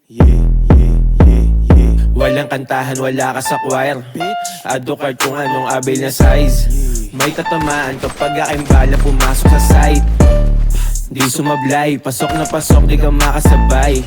Yeah, yeah, yeah, yeah. Walang kantahan, wala ka sa choir. Adukart kung anong abil na size. May tatamaan kapag aking bala pumasok sa site. Di sumablay, pasok na pasok, di ka makasabay.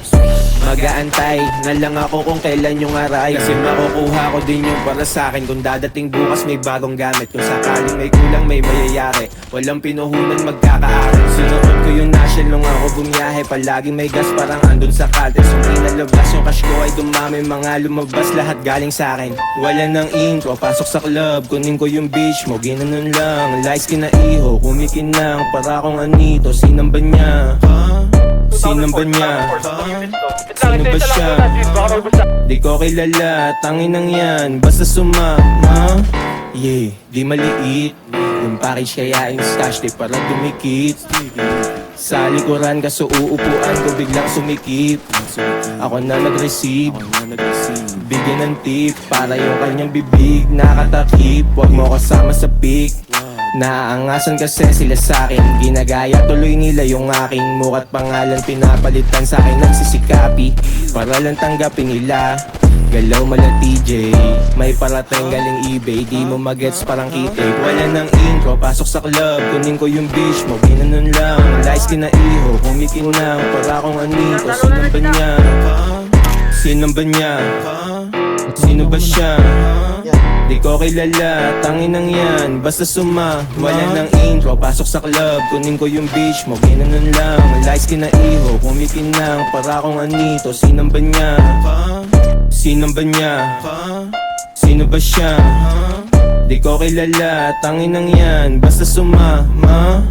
Mag-aantay na lang ako kung kailan yung aray. Kasi makukuha ko din yung para sa'kin. Kung dadating bukas may bagong gamit. Kung sakaling may kulang may mayayari. Walang pinuhunan magkakaari. Sinuot ko yung nasyal nung ako bumiyahe. Palaging may gas parang andun sa kaltes. Kung inalabas yung cash ko ay dumami. Mga lumabas lahat galing sa'kin. Wala nang intro, pasok sa club. Kunin ko yung bitch mo, ginanon lang. Lights kinaiho, kumikinang. Para akong anito, sinang ba niya? Sinang ba niya? Sino ba siya? Di ko kilala, tanginang yan. Basta sumama. Yeah, di maliit. Yung package kaya yung stash, di para dumikit. Sa likuran kaso uupuan ko biglang sumikip. Ako na nag-receive, bigyan ng tip. Para yung kanyang bibig nakatakip. Huwag mo kasama sa pic. Naaangasan kasi sila sa'kin. Ginagaya tuloy nila yung aking muka't pangalan. Pinapalitan sa'kin nagsisikapi para lang tanggapin nila. Galaw mala TJ, may parating galing eBay. Di mo magets parang kitake. Wala nang intro, pasok sa club. Kunin ko yung bitch mo, ginanon lang. Lights kinaiho, kumikinang. Para akong anito, sinang ba niya? Sinang ba niya? Sino ba siya? Di ko kilala, tanginang yan. Basta wala nang intro, pasok sa club. Kunin ko yung bitch mo, ginanon lang. Lights kinaiho, kumikinang. Para akong anito, sinang ba niya? Sinang ba niya? Sino ba siya? Di ko kilala, tanginang yan. Basta sumama.